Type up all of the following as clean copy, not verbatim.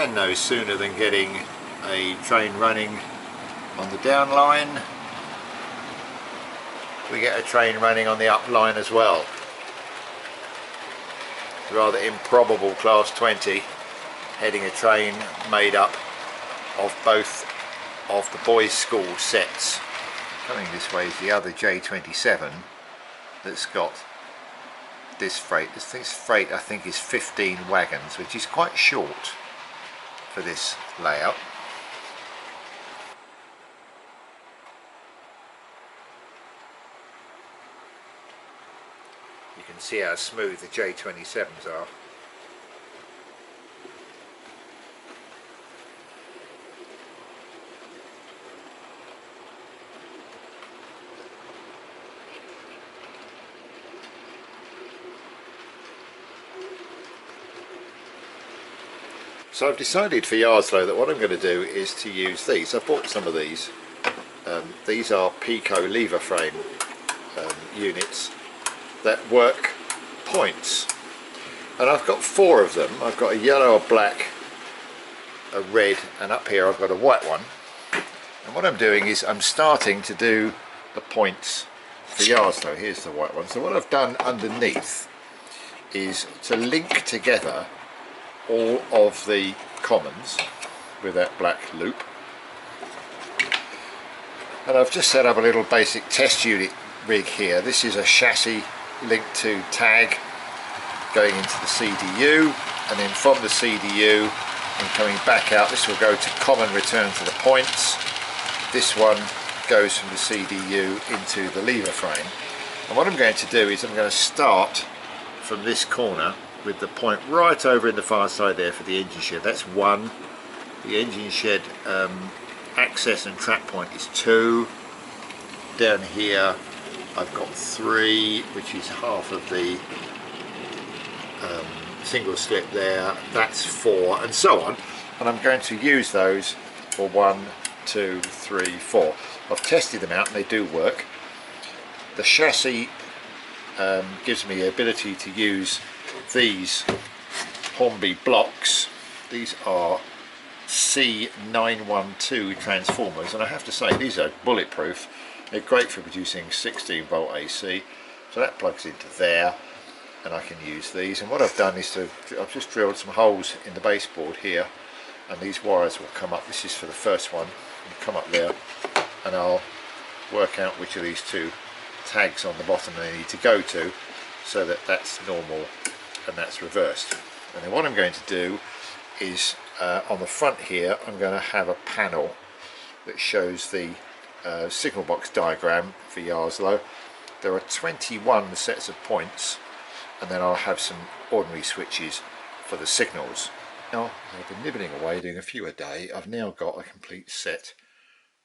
and no sooner than getting a train running on the down line, we get a train running on the up line as well. Rather improbable Class 20 heading a train made up of both of the boys' school sets. Coming this way is the other J27 that's got this freight. This freight I think is 15 wagons, which is quite short for this layout. You can see how smooth the J27s are. So I've decided for Yarslow that what I'm going to do is to use these. I bought some of these. These are Pico lever frame units that work points, and I've got 4 of them. I've got a yellow, a black, a red, and up here I've got a white one. And what I'm doing is I'm starting to do the points for Yarslow. Here's the white one. So what I've done underneath is to link together all of the commons with that black loop, and I've just set up a little basic test unit rig here. This is a chassis linked to tag going into the CDU, and then from the CDU and coming back out, this will go to common return to the points. This one goes from the CDU into the lever frame, and what I'm going to do is I'm going to start from this corner with the point right over in the far side there for the engine shed. That's 1. The engine shed access and track point is 2. Down here I've got 3, which is half of the single slip there. That's 4, and so on. And I'm going to use those for 1, 2, 3, 4. I've tested them out and they do work. The chassis gives me the ability to use these Hornby blocks. These are C912 transformers, and I have to say these are bulletproof. They're great for producing 16 volt AC, so that plugs into there and I can use these. And what I've done is I've just drilled some holes in the baseboard here, and these wires will come up. This is for the first one, will come up there, and I'll work out which of these 2 tags on the bottom they need to go to, so that that's normal and that's reversed. And then what I'm going to do is on the front here I'm going to have a panel that shows the signal box diagram for Yarslow. There are 21 sets of points, and then I'll have some ordinary switches for the signals. Now I've been nibbling away doing a few a day. I've now got a complete set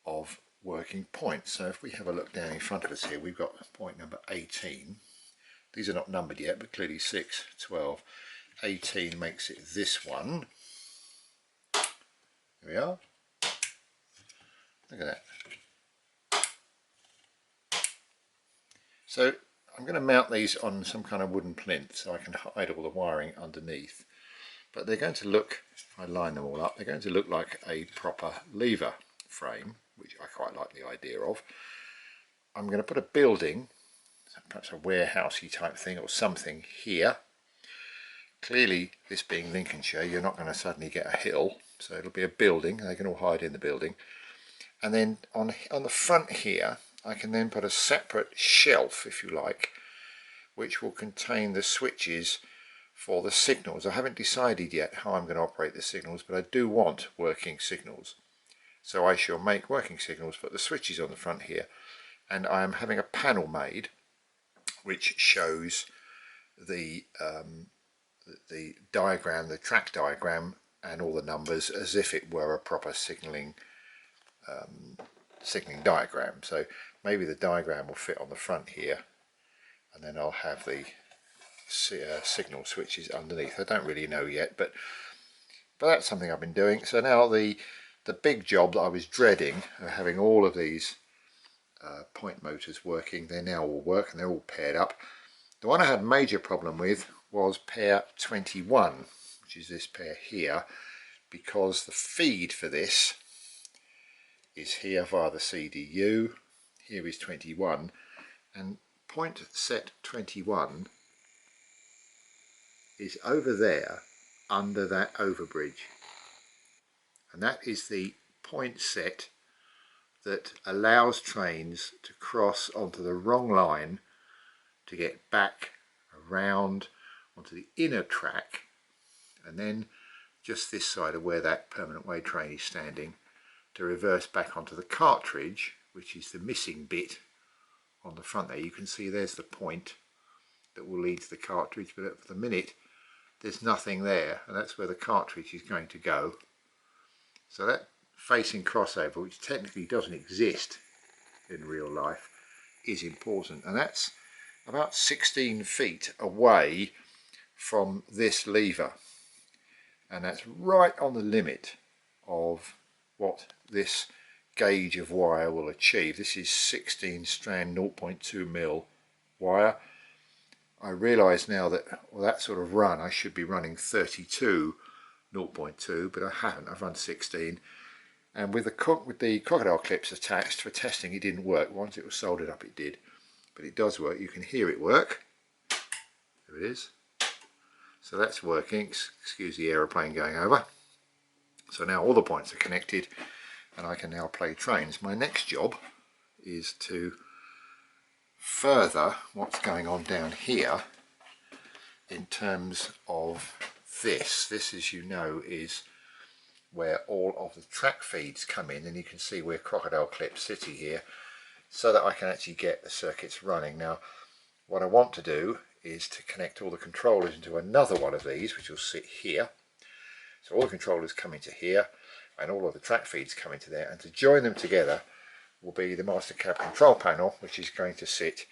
of working points. So if we have a look down in front of us here, we've got point number 18. These are not numbered yet, but clearly 6, 12, 18 makes it this one. Here we are. Look at that. So I'm going to mount these on some kind of wooden plinth so I can hide all the wiring underneath. But they're going to look, if I line them all up, they're going to look like a proper lever frame, which I quite like the idea of. I'm going to put a building, perhaps a warehousey type thing or something here. Clearly, this being Lincolnshire, you're not going to suddenly get a hill, so it'll be a building. They can all hide in the building. And then on the front here, I can then put a separate shelf, if you like, which will contain the switches for the signals. I haven't decided yet how I'm going to operate the signals, but I do want working signals. So I shall make working signals, put the switches on the front here, and I am having a panel made which shows the diagram, the track diagram, and all the numbers as if it were a proper signaling diagram. So maybe the diagram will fit on the front here, and then I'll have the signal switches underneath. I don't really know yet, but that's something I've been doing. So now the big job that I was dreading, having all of these point motors working, they now all work and they're all paired up. The one I had a major problem with was pair 21, which is this pair here. because the feed for this is here via the CDU. Here is 21, and point set 21 is over there under that overbridge, and that is the point set that allows trains to cross onto the wrong line to get back around onto the inner track, and then just this side of where that permanent way train is standing to reverse back onto the cartridge, which is the missing bit on the front there. You can see there's the point that will lead to the cartridge, but at the minute there's nothing there, and that's where the cartridge is going to go. So that facing crossover, which technically doesn't exist in real life, is important, and that's about 16 feet away from this lever, and that's right on the limit of what this gauge of wire will achieve. This is 16 strand 0.2 mil wire. I realise now that that sort of run I should be running 32 0.2, but I haven't. I've run 16, and with the crocodile clips attached for testing, it didn't work. Once it was soldered up, it did, but it does work. You can hear it work. There it is. So that's working. Excuse the aeroplane going over. So now all the points are connected, and I can now play trains. My next job is to further what's going on down here in terms of this. This, as you know, is where all of the track feeds come in, and you can see where crocodile clips city here, so that I can actually get the circuits running. Now what I want to do is to connect all the controllers into another one of these, which will sit here. So all the controllers come into here, and all of the track feeds come into there, and to join them together will be the master cab control panel, which is going to sit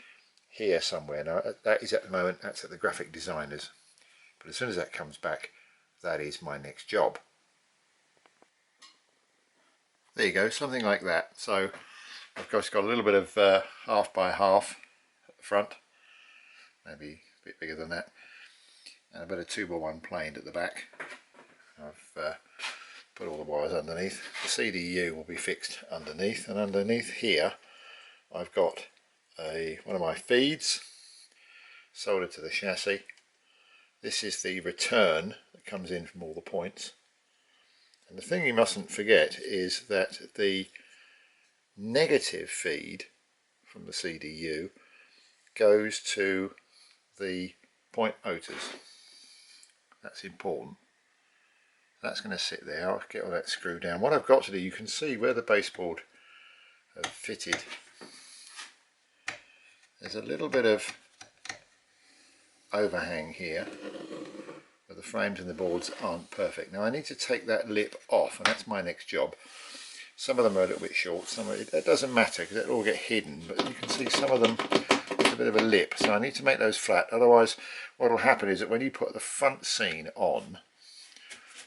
here somewhere. Now that is at the moment, that's at the graphic designers, but as soon as that comes back, that is my next job. There you go, something like that. So I've just got a little bit of half by half at the front, maybe a bit bigger than that, and a bit of 2x1 planed at the back. I've put all the wires underneath. The CDU will be fixed underneath, and underneath here I've got one of my feeds soldered to the chassis. This is the return that comes in from all the points, and the thing you mustn't forget is that the negative feed from the CDU goes to the point motors. That's important. That's going to sit there. I'll get all that screwed down. What I've got to do, you can see where the baseboard have fitted, there's a little bit of overhang here where the frames and the boards aren't perfect. Now I need to take that lip off, and that's my next job. Some of them are a little bit short, some of it doesn't matter because it'll all get hidden, but you can see some of them with a bit of a lip, so I need to make those flat. Otherwise what will happen is that when you put the front scene on,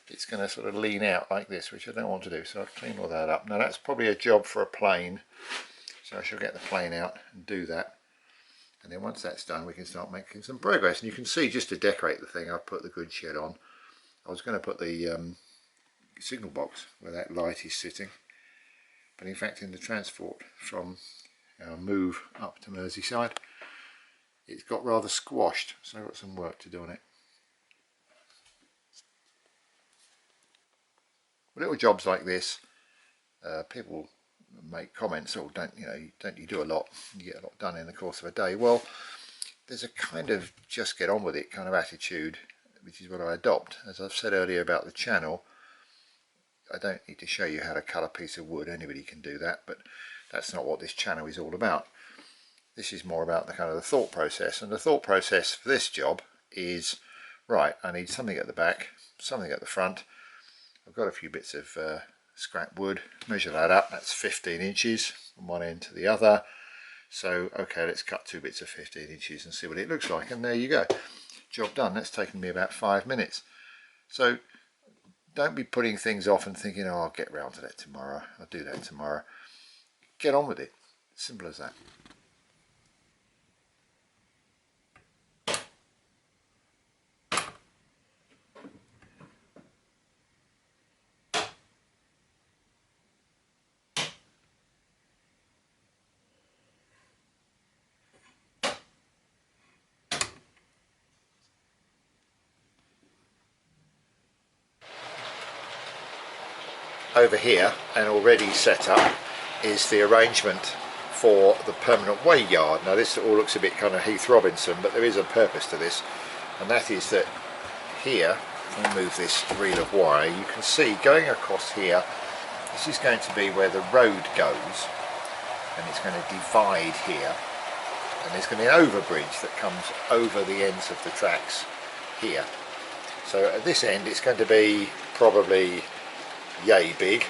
it's going to sort of lean out like this, which I don't want to do, so I'll clean all that up. Now that's probably a job for a plane, so I shall get the plane out and do that, and then once that's done we can start making some progress. And you can see, just to decorate the thing, I've put the good shed on. I was going to put the signal box where that light is sitting, but in fact in the transport from our move up to Merseyside, it's got rather squashed, so I've got some work to do on it. Little jobs like this, people make comments, oh, don't you do a lot, you get a lot done in the course of a day. Well, there's a kind of just get on with it kind of attitude, which is what I adopt. As I've said earlier about the channel, I don't need to show you how to cut a piece of wood, anybody can do that, but that's not what this channel is all about. This is more about the kind of the thought process, and the thought process for this job is, right, I need something at the back, something at the front. I've got a few bits of scrap wood, measure that up, that's 15 inches from one end to the other. So okay, let's cut 2 bits of 15 inches and see what it looks like, and there you go, job done. That's taken me about 5 minutes. So don't be putting things off and thinking, oh, I'll get round to that tomorrow, I'll do that tomorrow. Get on with it, simple as that. over here and already set up is the arrangement for the permanent way yard. Now this all looks a bit kind of Heath Robinson, but there is a purpose to this, and that is that here, if I move this reel of wire, you can see going across here, this is going to be where the road goes, and it's going to divide here, and there's going to be an overbridge that comes over the ends of the tracks here. So at this end it's going to be probably yay big,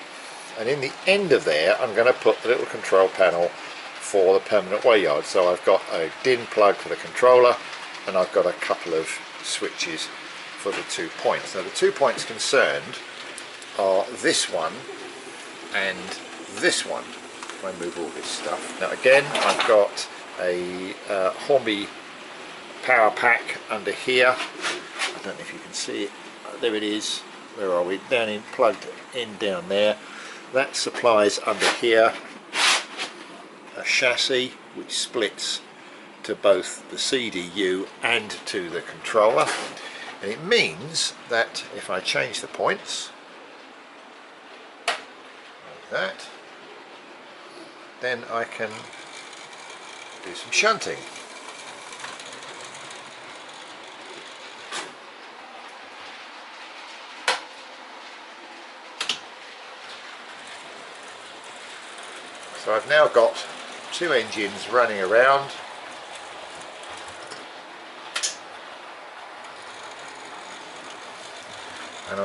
and in the end of there I'm going to put the little control panel for the permanent way yard. So I've got a DIN plug for the controller, and I've got a couple of switches for the 2 points. Now the 2 points concerned are this one and this one. If I move all this stuff. Now again, I've got a Hornby power pack under here. I don't know if you can see it. There it is. Where are we? Down in, plugged in down there. That supplies under here a chassis which splits to both the CDU and to the controller, and it means that if I change the points like that, then I can do some shunting. So I've now got 2 engines running around, and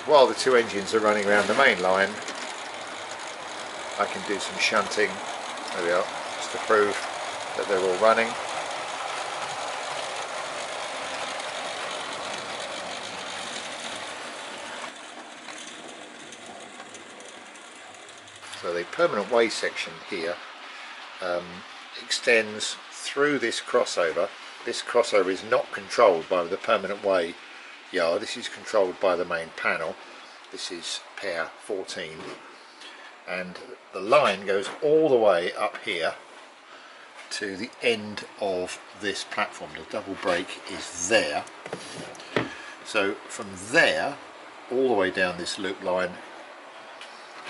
while the 2 engines are running around the main line, I can do some shunting. There we are, just to prove that they're all running. So the permanent way section here extends through this crossover. This crossover is not controlled by the permanent way yard. This is controlled by the main panel. This is pair 14, and the line goes all the way up here to the end of this platform. The double brake is there. So from there all the way down this loop line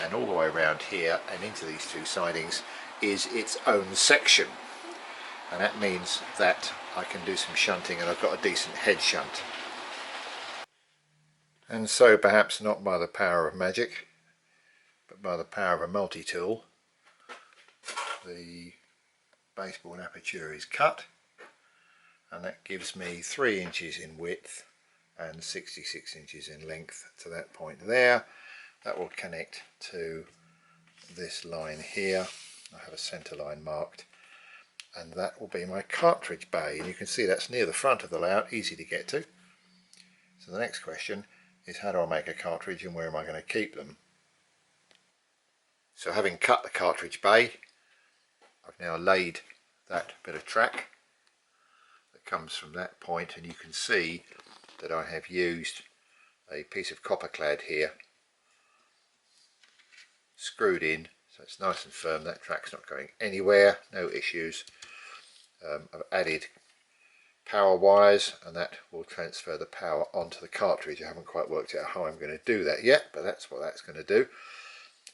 and all the way around here and into these 2 sidings is its own section, and that means that I can do some shunting, and I've got a decent head shunt. And so, perhaps not by the power of magic, but by the power of a multi-tool, the baseboard aperture is cut, and that gives me 3 inches in width and 66 inches in length to that point there. That will connect to this line here. I have a centre line marked, and that will be my cartridge bay, and you can see that's near the front of the layout, easy to get to. So the next question is, how do I make a cartridge and where am I going to keep them? So having cut the cartridge bay, I've now laid that bit of track that comes from that point, and you can see that I have used a piece of copper clad here, screwed in, so it's nice and firm. That track's not going anywhere, no issues. I've added power wires, and that will transfer the power onto the cartridge. I haven't quite worked out how I'm going to do that yet, but that's what that's going to do.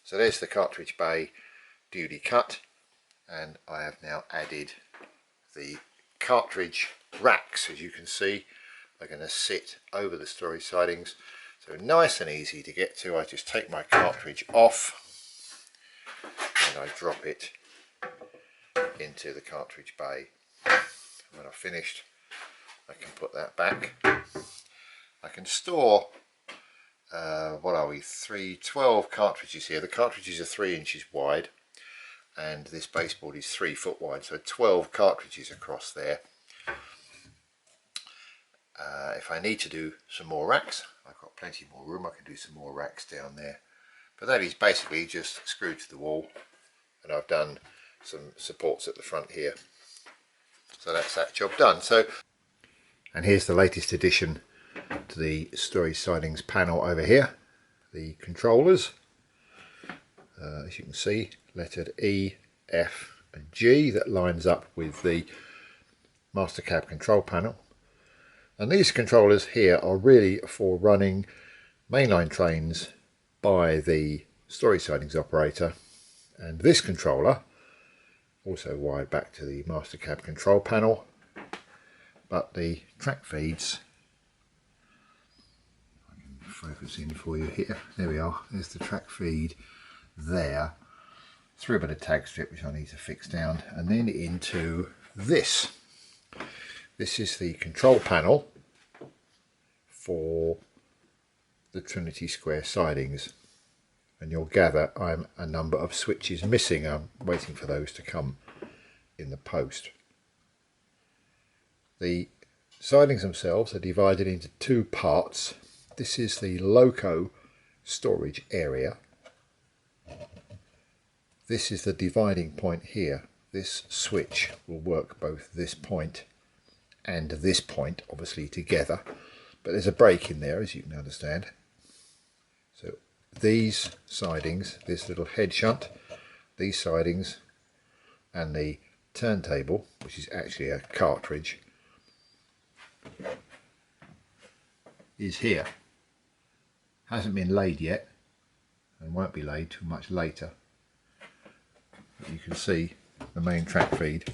So there's the cartridge bay duly cut, and I have now added the cartridge racks. As you can see, they're going to sit over the storage sidings, so nice and easy to get to. I just take my cartridge off and I drop it into the cartridge bay. When I've finished, I can put that back. I can store what are we, 12 cartridges here. The cartridges are 3 inches wide, and this baseboard is 3 foot wide, so 12 cartridges across there. If I need to do some more racks, I've got plenty more room. I can do some more racks down there, but that is basically just screwed to the wall, and I've done some supports at the front here, so that's that job done. So, and here's the latest addition to the storage sidings panel over here, the controllers. As you can see, lettered E, F and G, that lines up with the master cab control panel. And these controllers here are really for running mainline trains by the storage sidings operator, and this controller also wired back to the master cab control panel, but the track feeds, I can focus in for you here, there we are, there's the track feed there, through a bit of tag strip which I need to fix down, and then into this. This is the control panel for the Trinity Square sidings, and you'll gather I'm a number of switches missing. I'm waiting for those to come in the post. The sidings themselves are divided into two parts. This is the loco storage area. This is the dividing point here. This switch will work both this point and this point, obviously together, but there's a break in there, as you can understand. So these sidings, this little head shunt, these sidings, and the turntable, which is actually a cartridge, is here. Hasn't been laid yet, and won't be laid till much later. But you can see the main track feed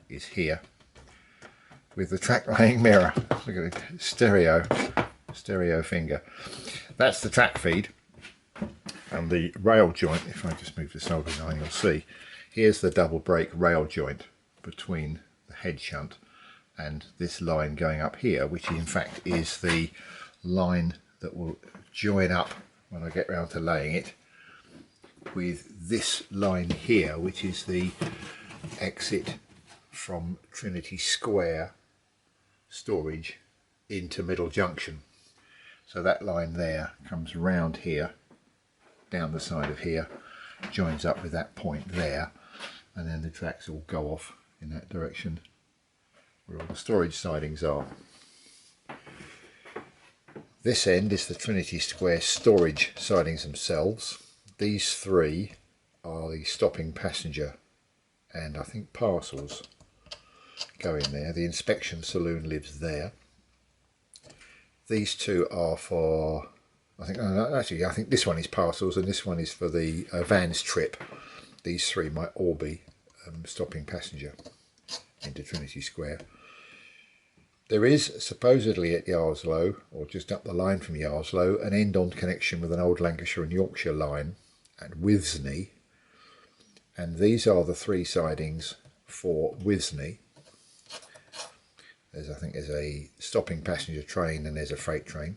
is here with the track laying mirror. Look at the stereo finger. That's the track feed, and the rail joint, if I just move the solder line, you'll see here's the double brake rail joint between the head shunt and this line going up here, which in fact is the line that will join up when I get round to laying it with this line here, which is the exit from Trinity Square storage into Middle Junction. So that line there comes round here, down the side of here, joins up with that point there, and then the tracks all go off in that direction where all the storage sidings are. This end is the Trinity Square storage sidings themselves. These three are the stopping passenger and I think parcels go in there. The inspection saloon lives there. These two are for, I think this one is parcels and this one is for the van's trip. These three might all be stopping passenger into Trinity Square. There is supposedly at Yarslow, or just up the line from Yarslow, an end-on connection with an old Lancashire and Yorkshire line at Withney, and these are the three sidings for Withney. I think there's a stopping passenger train and there's a freight train.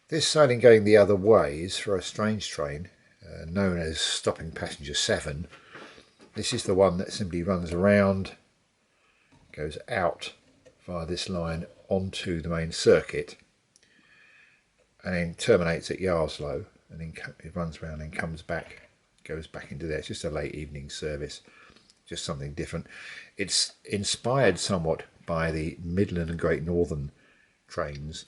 This siding going the other way is for a strange train known as stopping passenger 7. This is the one that simply runs around, goes out via this line onto the main circuit and then terminates at Yarslow, and then it runs around and comes back, goes back into there. It's just a late evening service, just something different. It's inspired somewhat by the Midland and Great Northern trains,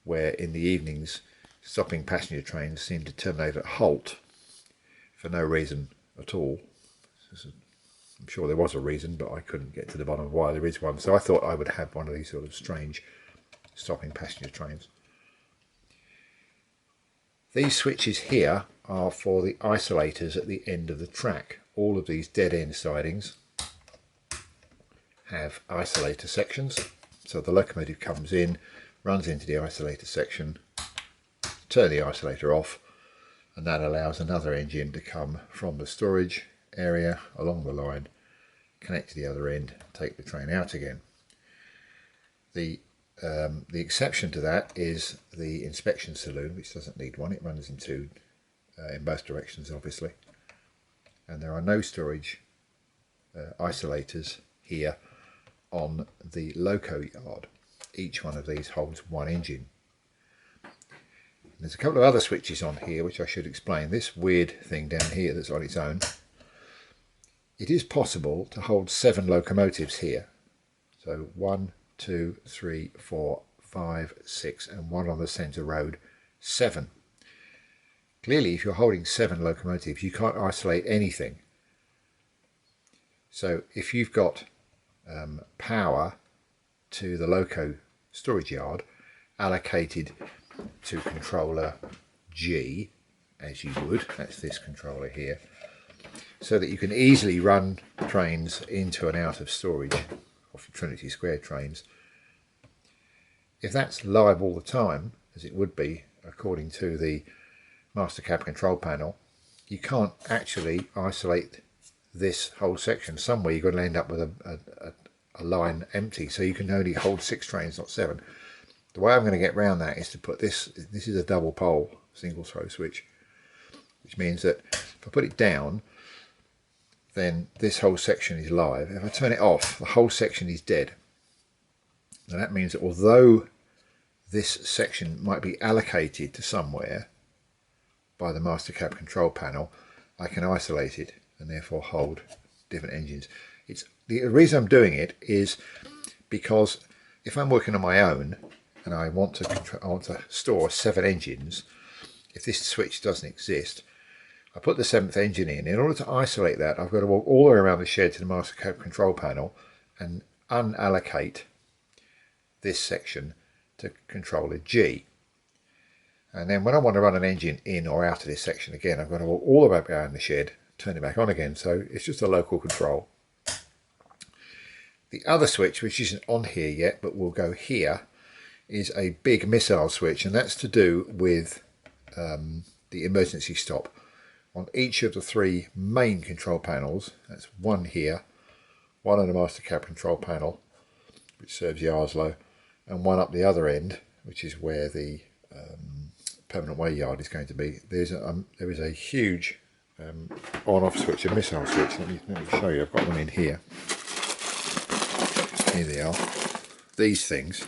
where in the evenings stopping passenger trains seem to terminate at Holt for no reason at all. I'm sure there was a reason, but I couldn't get to the bottom of why there is one, so I thought I would have one of these sort of strange stopping passenger trains. These switches here are for the isolators at the end of the track. All of these dead end sidings have isolator sections, so the locomotive comes in, runs into the isolator section, turn the isolator off, and that allows another engine to come from the storage area along the line, connect to the other end, take the train out again. The exception to that is the inspection saloon, which doesn't need one. It runs in both directions, obviously, and there are no storage isolators here on the loco yard. Each one of these holds one engine. There's a couple of other switches on here which I should explain. This weird thing down here that's on its own. It is possible to hold 7 locomotives here. So 1, 2, 3, 4, 5, 6 and one on the centre road, 7. Clearly if you're holding 7 locomotives you can't isolate anything. So if you've got power to the loco storage yard allocated to controller G, as you would, that's this controller here, so that you can easily run trains into and out of storage off the Trinity Square trains. If that's live all the time, as it would be according to the master cab control panel, you can't actually isolate this whole section. Somewhere you're going to end up with a line empty, so you can only hold 6 trains, not 7. The way I'm going to get around that is to put this is a double pole single throw switch, which means that if I put it down, then this whole section is live. If I turn it off, the whole section is dead. Now that means that although this section might be allocated to somewhere by the master cab control panel, I can isolate it and therefore hold different engines. The reason I'm doing it is because if I'm working on my own and I want to store 7 engines, if this switch doesn't exist, I put the 7th engine in. In order to isolate that, I've got to walk all the way around the shed to the master cab control panel and unallocate this section to controller G. And then when I want to run an engine in or out of this section again, I've got to walk all the way around the shed, turn it back on again. So it's just a local control. The other switch, which isn't on here yet but will go here, is a big missile switch, and that's to do with the emergency stop. On each of the 3 main control panels, that's one here, one on the master cab control panel, which serves Yarslow, and one up the other end, which is where the permanent way yard is going to be. There is a huge on-off switch, a missile switch. Let me show you. I've got them in here. Here they are. These things.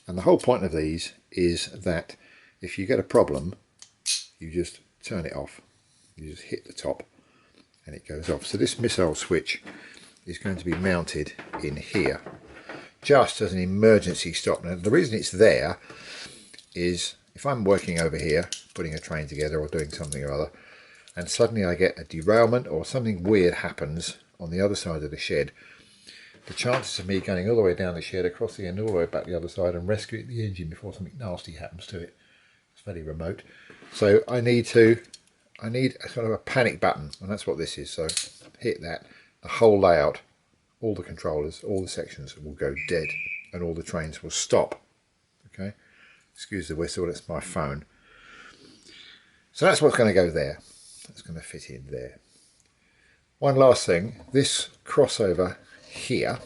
And the whole point of these is that if you get a problem, you just turn it off. You just hit the top and it goes off. So this missile switch is going to be mounted in here, just as an emergency stop. Now the reason it's there is if I'm working over here, putting a train together or doing something or other, and suddenly I get a derailment or something weird happens on the other side of the shed, the chances of me going all the way down the shed, across the end, all the way back the other side and rescuing the engine before something nasty happens to it, it's very remote. So I need a sort of a panic button, and that's what this is. So hit that, the whole layout, all the controllers, all the sections will go dead and all the trains will stop. Okay, excuse the whistle, that's my phone. So that's what's going to go there. That's going to fit in there. One last thing, this crossover here,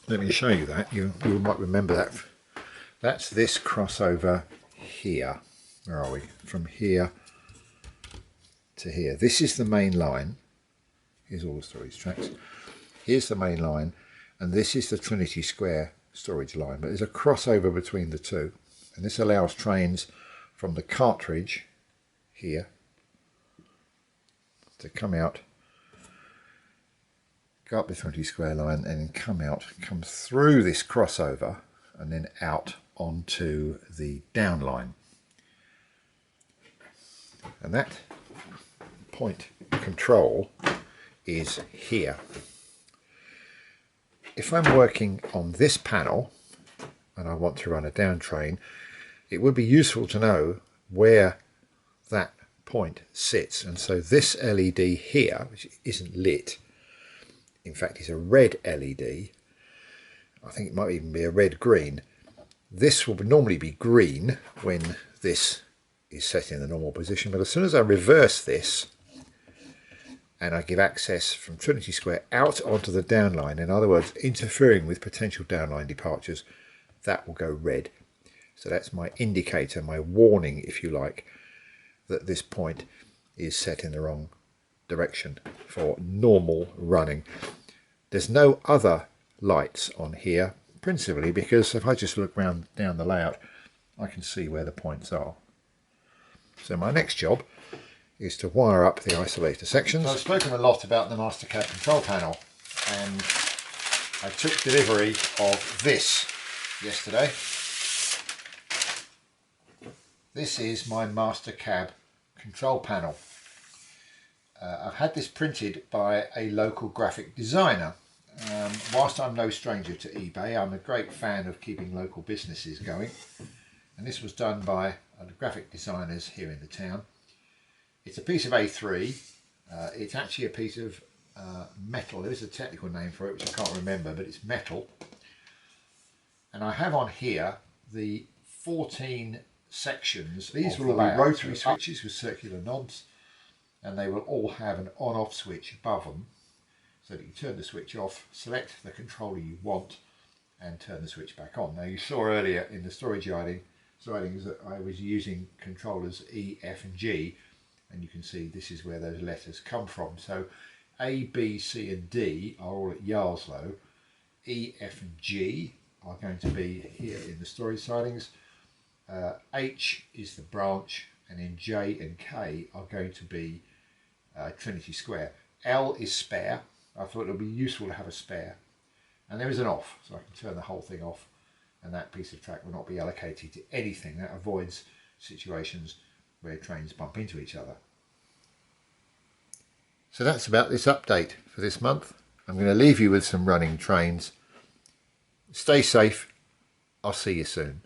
let me show you that. You might remember that. That's this crossover here. Where are we? From here to here. This is the main line. Here's all the storage tracks. Here's the main line, and this is the Trinity Square storage line. But there's a crossover between the two, and this allows trains from the Cartridge here to come out, go up the Trinity Square line, and then come through this crossover, and then out onto the down line. And that point control is here. If I'm working on this panel and I want to run a down train, it would be useful to know where that point sits. And so this LED here, which isn't lit, in fact is a red LED, I think it might even be a red-green. This will normally be green when this is set in the normal position, but as soon as I reverse this and I give access from Trinity Square out onto the downline, in other words interfering with potential downline departures, that will go red. So that's my indicator, my warning if you like, that this point is set in the wrong direction for normal running. There's no other lights on here, principally because if I just look down the layout, I can see where the points are. So my next job is to wire up the isolator sections. So I've spoken a lot about the master cab control panel, and I took delivery of this yesterday. This is my master cab control panel. I've had this printed by a local graphic designer. Whilst I'm no stranger to eBay, I'm a great fan of keeping local businesses going, and this was done by the graphic designers here in the town. It's a piece of A3. It's actually a piece of metal. There is a technical name for it which I can't remember, but it's metal. And I have on here the 14 sections. These will all be rotary switches with circular knobs, and they will all have an on-off switch above them, so that you turn the switch off, select the controller you want, and turn the switch back on. Now, you saw earlier in the storage sidings that I was using controllers E, F and G, and you can see this is where those letters come from. So A, B, C and D are all at Yarslow. E, F and G are going to be here in the storage sidings. H is the branch, and then J and K are going to be Trinity Square. L is spare. I thought it would be useful to have a spare. And there is an off, so I can turn the whole thing off, and that piece of track will not be allocated to anything. That avoids situations where trains bump into each other. So that's about this update for this month. I'm going to leave you with some running trains. Stay safe. I'll see you soon.